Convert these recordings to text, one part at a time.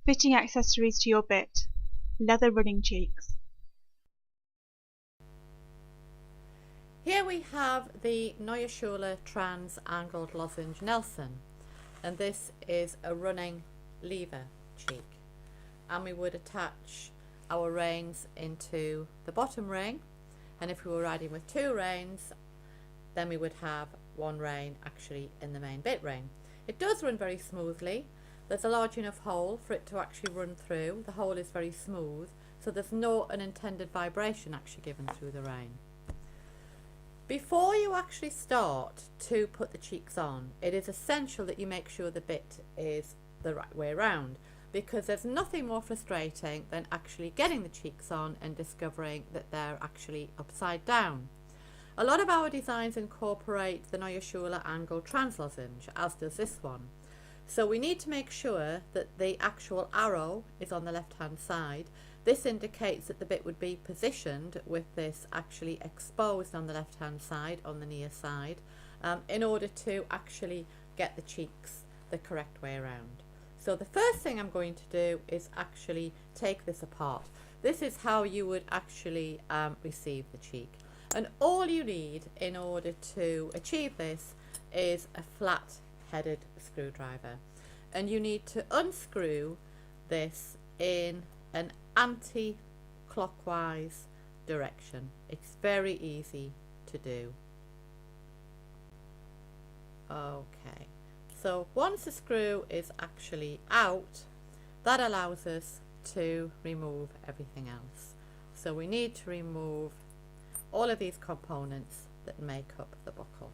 Fitting accessories to your bit. Leather running cheeks. Here we have the Neue Schule Trans Angled Lozenge Nelson, and this is a running lever cheek, and we would attach our reins into the bottom ring, and if we were riding with two reins then we would have one rein actually in the main bit ring. It does run very smoothly. There's a large enough hole for it to actually run through. The hole is very smooth, so there's no unintended vibration actually given through the rein. Before you actually start to put the cheeks on, it is essential that you make sure the bit is the right way around, because there's nothing more frustrating than actually getting the cheeks on and discovering that they're actually upside down. A lot of our designs incorporate the Neue Schule angle trans lozenge, as does this one. So we need to make sure that the actual arrow is on the left hand side. This indicates that the bit would be positioned with this actually exposed on the left hand side, on the near side, in order to actually get the cheeks the correct way around. So the first thing I'm going to do is actually take this apart. This is how you would actually receive the cheek. And all you need in order to achieve this is a flat headed screwdriver. And you need to unscrew this in an anti-clockwise direction. It's very easy to do. Okay, so once the screw is actually out, that allows us to remove everything else. So we need to remove all of these components that make up the buckle,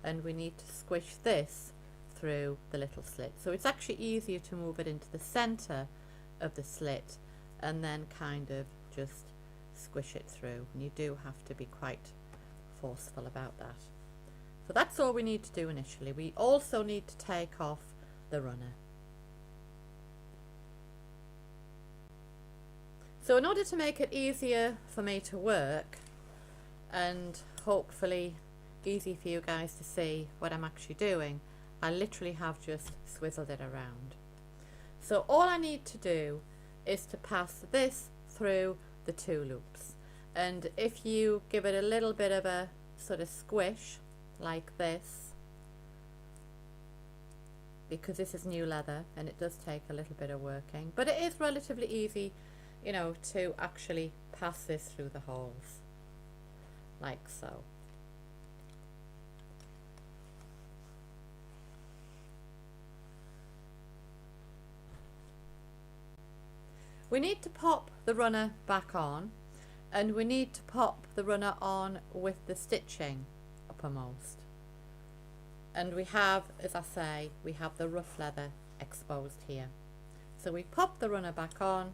and we need to squish this through the little slit. So it's actually easier to move it into the center of the slit and then kind of just squish it through, and you do have to be quite forceful about that. So that's all we need to do initially. We also need to take off the runner. So in order to make it easier for me to work, and hopefully easy for you guys to see what I'm actually doing, I literally have just swizzled it around. So all I need to do is to pass this through the two loops, and if you give it a little bit of a sort of squish like this, because this is new leather and it does take a little bit of working, but it is relatively easy, you know, to actually pass this through the holes like so. We need to pop the runner back on, and we need to pop the runner on with the stitching uppermost. And we have, as I say, we have the rough leather exposed here. So we pop the runner back on,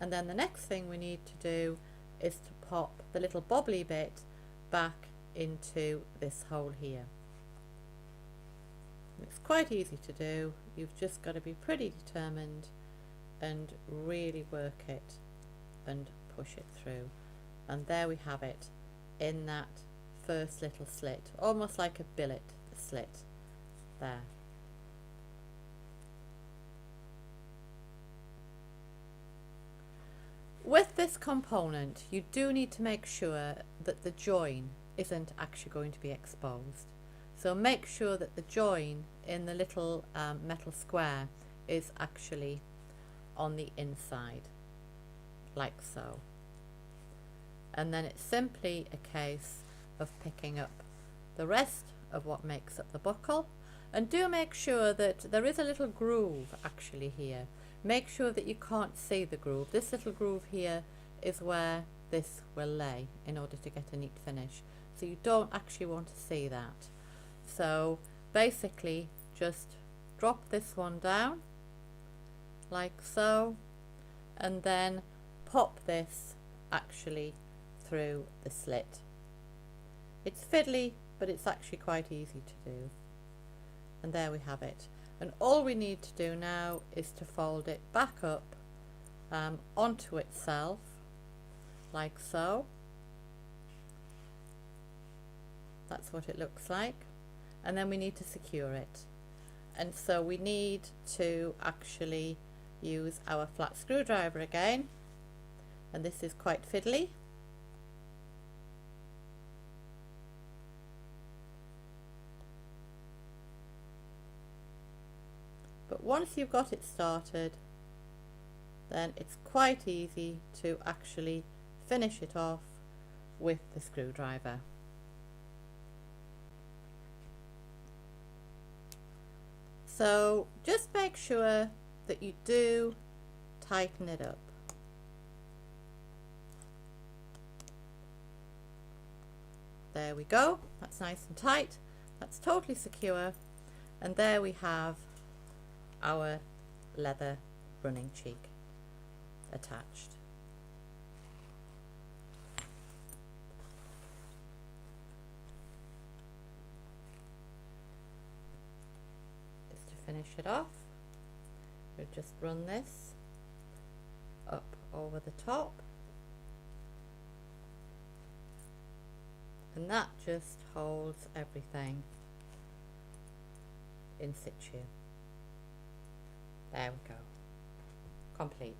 and then the next thing we need to do is to pop the little bobbly bit back into this hole here. It's quite easy to do. You've just got to be pretty determined and really work it and push it through, and there we have it in that first little slit, almost like a billet slit there. With this component, you do need to make sure that the join isn't actually going to be exposed. So make sure that the join in the little metal square is actually on the inside, like so. And then it's simply a case of picking up the rest of what makes up the buckle, and do make sure that there is a little groove actually here. Make sure that you can't see the groove. This little groove here is where this will lay in order to get a neat finish, so you don't actually want to see that. So basically just drop this one down like so, and then pop this actually through the slit. It's fiddly, but it's actually quite easy to do. And there we have it. And all we need to do now is to fold it back up onto itself like so. That's what it looks like. And then we need to secure it. And so we need to actually use our flat screwdriver again, and this is quite fiddly. But once you've got it started, then it's quite easy to actually finish it off with the screwdriver. So just make sure that you do tighten it up. There we go, that's nice and tight, that's totally secure, and there we have our leather running cheek attached. Just to finish it off, we'll just run this up over the top, and that just holds everything in situ. There we go, complete.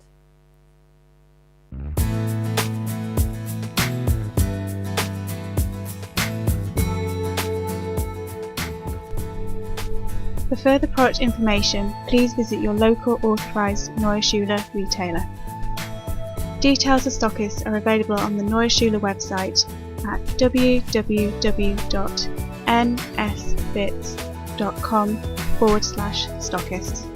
For further product information, please visit your local authorised Neue Schule retailer. Details of stockists are available on the Neue Schule website at www.nsbits.com/stockist.